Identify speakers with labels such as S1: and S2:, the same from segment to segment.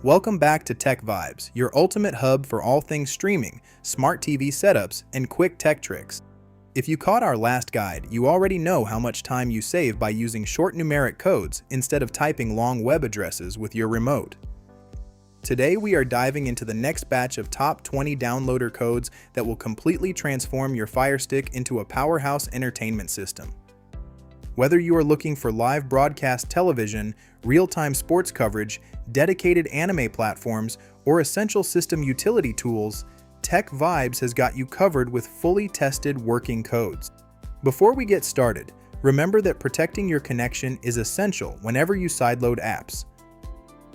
S1: Welcome back to Tech Vibes, your ultimate hub for all things streaming, smart TV setups, and quick tech tricks. If you caught our last guide, you already know how much time you save by using short numeric codes instead of typing long web addresses with your remote. Today we are diving into the next batch of top 20 downloader codes that will completely transform your Firestick into a powerhouse entertainment system. Whether you are looking for live broadcast television, real-time sports coverage, dedicated anime platforms, or essential system utility tools, Tech Vibes has got you covered with fully tested working codes. Before we get started, remember that protecting your connection is essential whenever you sideload apps.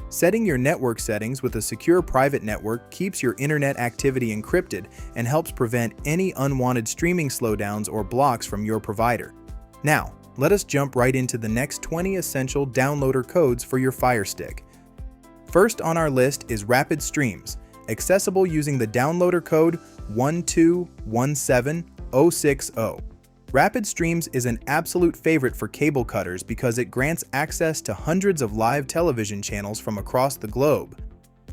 S1: Setting your network settings with a secure private network keeps your internet activity encrypted and helps prevent any unwanted streaming slowdowns or blocks from your provider. Now, let us jump right into the next 20 essential downloader codes for your Firestick. First on our list is Rapid Streams, accessible using the downloader code 1217060. Rapid Streams is an absolute favorite for cable cutters because it grants access to hundreds of live television channels from across the globe.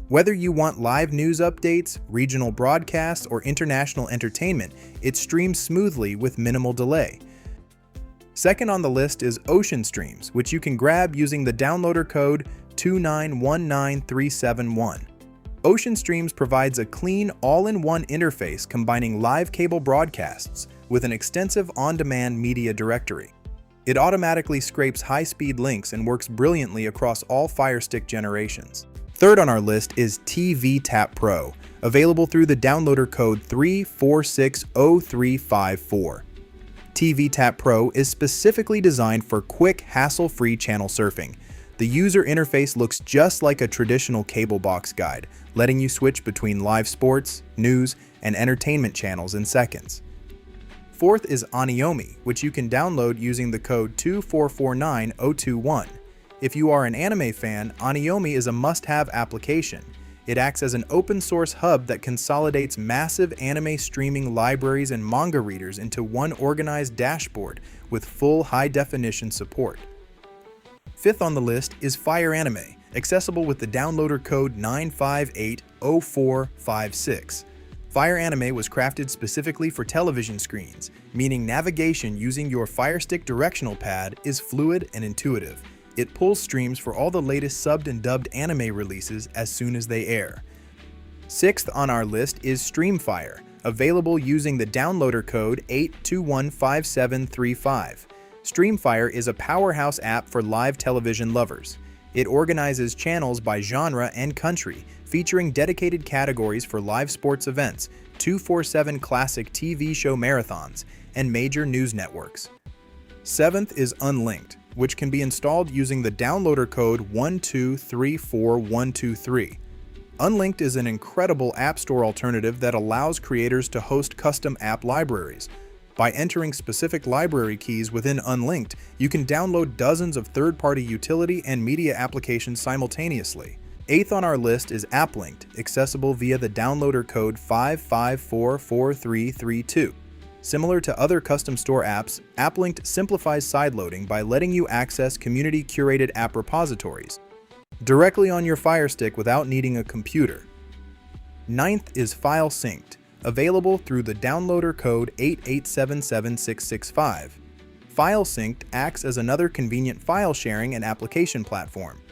S1: Whether you want live news updates, regional broadcasts, or international entertainment, it streams smoothly with minimal delay. Second on the list is Ocean Streams, which you can grab using the downloader code 2919371. Ocean Streams provides a clean, all-in-one interface combining live cable broadcasts with an extensive on-demand media directory. It automatically scrapes high-speed links and works brilliantly across all Firestick generations. Third on our list is TV Tap Pro, available through the downloader code 3460354. TV Tap Pro is specifically designed for quick, hassle-free channel surfing. The user interface looks just like a traditional cable box guide, letting you switch between live sports, news, and entertainment channels in seconds. Fourth is Oniomi, which you can download using the code 2449021. If you are an anime fan, Oniomi is a must-have application. It acts as an open-source hub that consolidates massive anime streaming libraries and manga readers into one organized dashboard with full high-definition support. Fifth on the list is Fire Anime, accessible with the downloader code 9580456. Fire Anime was crafted specifically for television screens, meaning navigation using your Firestick directional pad is fluid and intuitive. It pulls streams for all the latest subbed and dubbed anime releases as soon as they air. Sixth on our list is Streamfire, available using the downloader code 8215735. Streamfire is a powerhouse app for live television lovers. It organizes channels by genre and country, featuring dedicated categories for live sports events, 247 classic TV show marathons, and major news networks. Seventh is Unlinked, which can be installed using the downloader code 1234123. Unlinked is an incredible App Store alternative that allows creators to host custom app libraries. By entering specific library keys within Unlinked, you can download dozens of third-party utility and media applications simultaneously. Eighth on our list is AppLinked, accessible via the downloader code 5544332. Similar to other custom store apps, AppLinked simplifies sideloading by letting you access community-curated app repositories directly on your Firestick without needing a computer. Ninth is FileSynced, available through the downloader code 8877665. FileSynced acts as another convenient file sharing and application platform.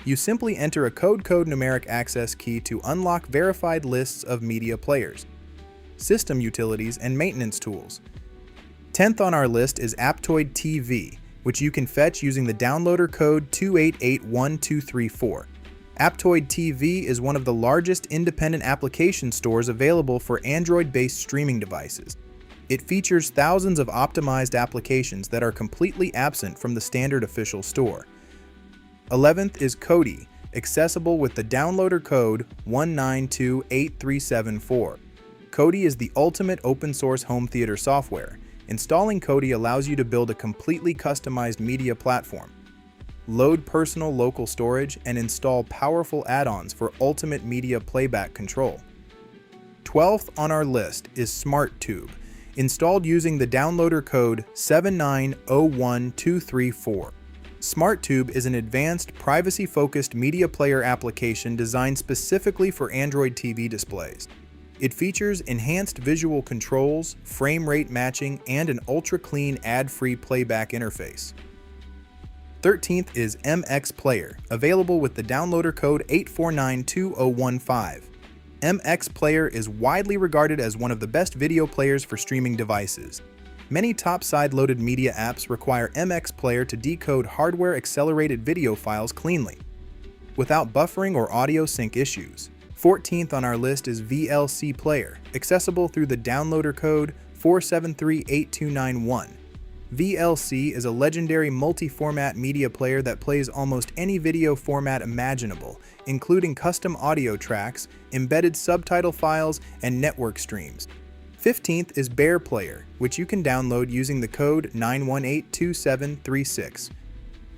S1: You simply enter a code numeric access key to unlock verified lists of media players, system utilities, and maintenance tools. 10th on our list is Aptoide TV, which you can fetch using the downloader code 2881234. Aptoide TV is one of the largest independent application stores available for Android-based streaming devices. It features thousands of optimized applications that are completely absent from the standard official store. 11th is Kodi, accessible with the downloader code 1928374. Kodi is the ultimate open-source home theater software. Installing Kodi allows you to build a completely customized media platform, load personal local storage, and install powerful add-ons for ultimate media playback control. 12th on our list is SmartTube, installed using the downloader code 7901234. SmartTube is an advanced, privacy-focused media player application designed specifically for Android TV displays. It features enhanced visual controls, frame rate matching, and an ultra-clean ad-free playback interface. 13th is MX Player, available with the downloader code 8492015. MX Player is widely regarded as one of the best video players for streaming devices. Many top side-loaded media apps require MX Player to decode hardware-accelerated video files cleanly, without buffering or audio sync issues. 14th on our list is VLC Player, accessible through the downloader code 4738291. VLC is a legendary multi-format media player that plays almost any video format imaginable, including custom audio tracks, embedded subtitle files, and network streams. 15th is Bear Player, which you can download using the code 9182736.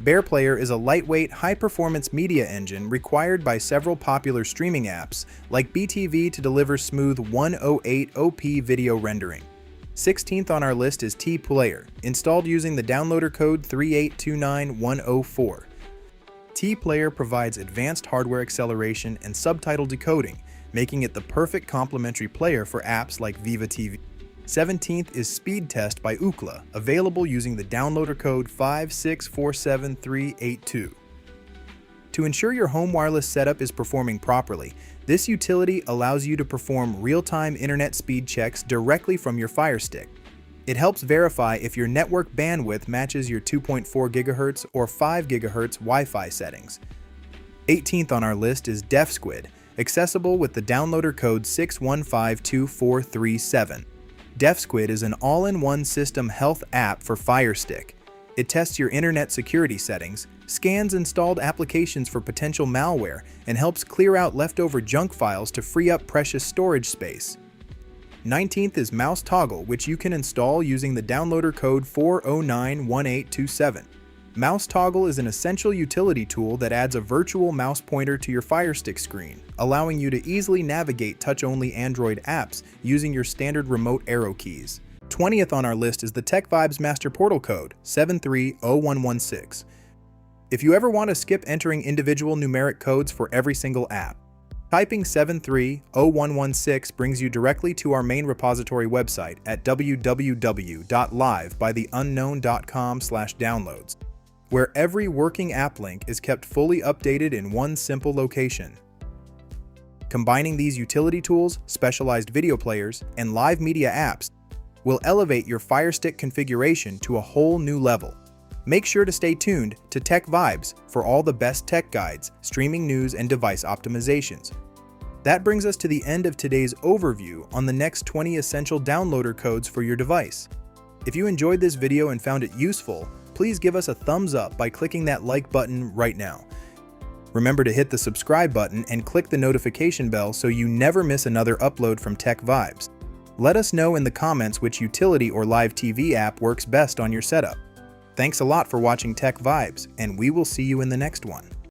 S1: Bear Player is a lightweight, high-performance media engine required by several popular streaming apps like BTV to deliver smooth 108p video rendering. 16th on our list is T-Player, installed using the downloader code 3829104. T-Player provides advanced hardware acceleration and subtitle decoding, making it the perfect complementary player for apps like Viva TV. 17th is Speed Test by Ookla, available using the downloader code 5647382. To ensure your home wireless setup is performing properly, this utility allows you to perform real-time internet speed checks directly from your Firestick. It helps verify if your network bandwidth matches your 2.4 GHz or 5 GHz Wi-Fi settings. 18th on our list is DefSquid, accessible with the downloader code 6152437. DefSquid is an all-in-one system health app for Firestick. It tests your internet security settings, scans installed applications for potential malware, and helps clear out leftover junk files to free up precious storage space. 19th is Mouse Toggle, which you can install using the downloader code 4091827. Mouse Toggle is an essential utility tool that adds a virtual mouse pointer to your Firestick screen, allowing you to easily navigate touch-only Android apps using your standard remote arrow keys. 20th on our list is the TechVibes Master Portal code 730116. If you ever want to skip entering individual numeric codes for every single app, typing 730116 brings you directly to our main repository website at www.livebytheunknown.com/downloads, where every working app link is kept fully updated in one simple location. Combining these utility tools, specialized video players, and live media apps will elevate your Firestick configuration to a whole new level. Make sure to stay tuned to Tech Vibes for all the best tech guides, streaming news, and device optimizations. That brings us to the end of today's overview on the next 20 essential downloader codes for your device. If you enjoyed this video and found it useful, please give us a thumbs up by clicking that like button right now. Remember to hit the subscribe button and click the notification bell so you never miss another upload from Tech Vibes. Let us know in the comments which utility or live TV app works best on your setup. Thanks a lot for watching Tech Vibes, and we will see you in the next one.